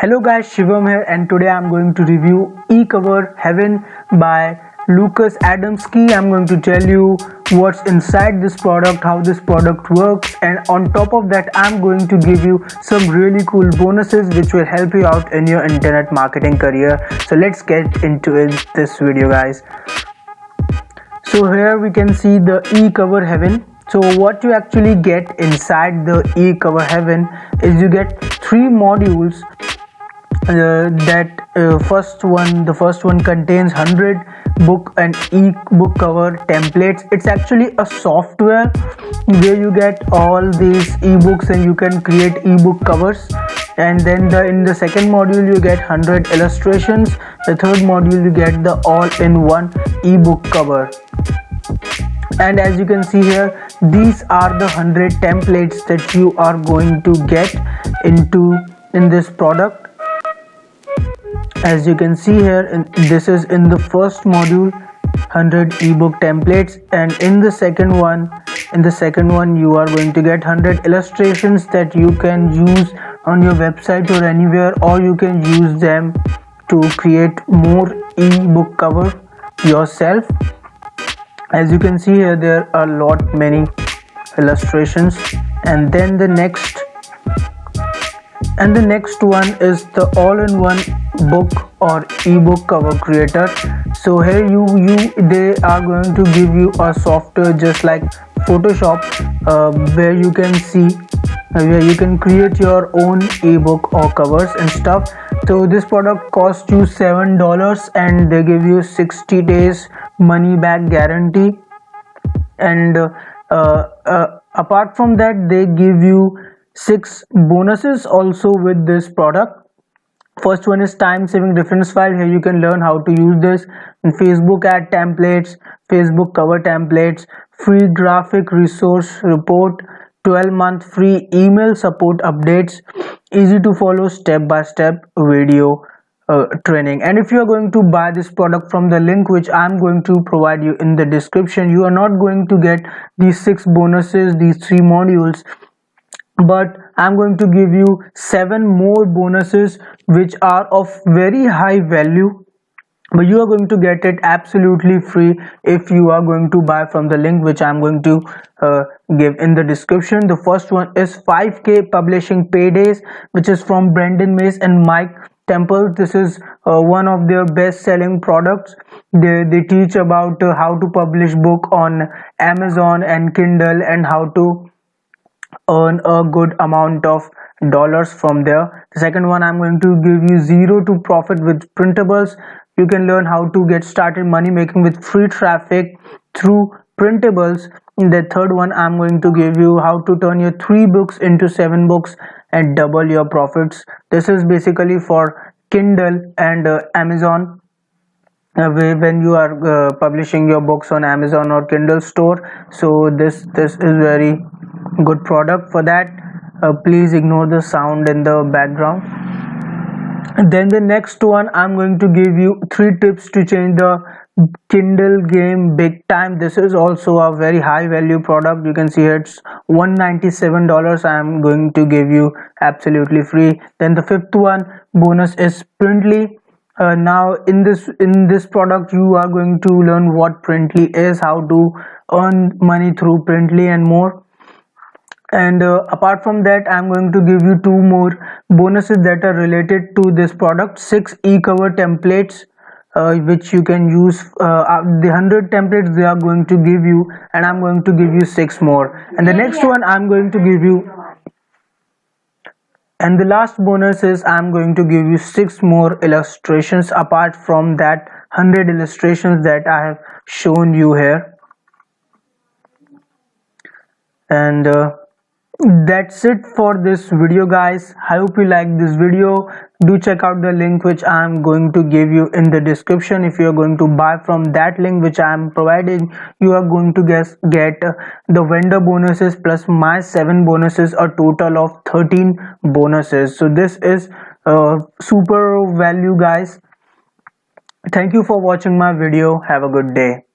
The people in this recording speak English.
Hello guys, Shivam here, and today I'm going to review Ecover Heaven by Lucas Adamski. I'm going to tell you what's inside this product, how this product works, and on top of that I'm going to give you some really cool bonuses which will help you out in your internet marketing career. So let's get into this video, guys. So here we can see the Ecover Heaven. So what you actually get inside the Ecover Heaven is you get 3 modules. The first one contains 100 book and ebook cover templates. It's actually a software where you get all these ebooks and you can create ebook covers. And then in the second module you get 100 illustrations. The third module you get the all-in-one ebook cover. And as you can see here, these are the 100 templates that you are going to get in this product. As you can see here, this is in the first module, 100 ebook templates, and in the second one you are going to get 100 illustrations that you can use on your website or anywhere, or you can use them to create more ebook cover yourself. As you can see here, there are many illustrations. And then the next one is the all-in-one book or ebook cover creator. So here they are going to give you a software just like Photoshop, where you can create your own ebook or covers and stuff. So this product costs you $7 and they give you 60 days money back guarantee. And apart from that, they give you 6 bonuses also with this product. First one is time-saving reference file. Here you can learn how to use this. And Facebook ad templates, Facebook cover templates, free graphic resource report, 12-month free email support updates, easy to follow step-by-step video training. And if you are going to buy this product from the link which I'm going to provide you in the description, you are not going to get these 6 bonuses, these 3 modules, but I'm going to give you 7 more bonuses which are of very high value, but you are going to get it absolutely free if you are going to buy from the link which I'm going to give in the description. The first one is 5K Publishing Paydays, which is from Brendan Mays and Mike Temple. This is one of their best-selling products. They teach about how to publish book on Amazon and Kindle and how to earn a good amount of dollars from there. The second one, I'm going to give you 0 to profit with Printables. You can learn how to get started money making with free traffic through Printables. In the third one, I'm going to give you how to turn your 3 books into 7 books and double your profits. This is basically for Kindle and Amazon. When you are publishing your books on Amazon or Kindle store, so this is very good product for that. Please ignore the sound in the background. Then the next one, I'm going to give you 3 tips to change the Kindle game big time. This is also a very high value product. You can see here it's $197. I'm going to give you absolutely free. Then the 5th one bonus is Printly. Now in this product you are going to learn what Printly is, how to earn money through Printly and more. And apart from that, I'm going to give you 2 more bonuses that are related to this product. 6 e-cover templates which you can use. The 100 templates they are going to give you, and I'm going to give you 6 more. And the next one I'm going to give you, and the last bonus is I'm going to give you 6 more illustrations apart from that 100 illustrations that I have shown you here. And that's it for this video, guys. I hope you like this video. Do check out the link which I'm going to give you in the description. If you are going to buy from that link which I'm providing, you are going to get the vendor bonuses plus my 7 bonuses, a total of 13 bonuses. So this is super value, guys. Thank you for watching my video. Have a good day.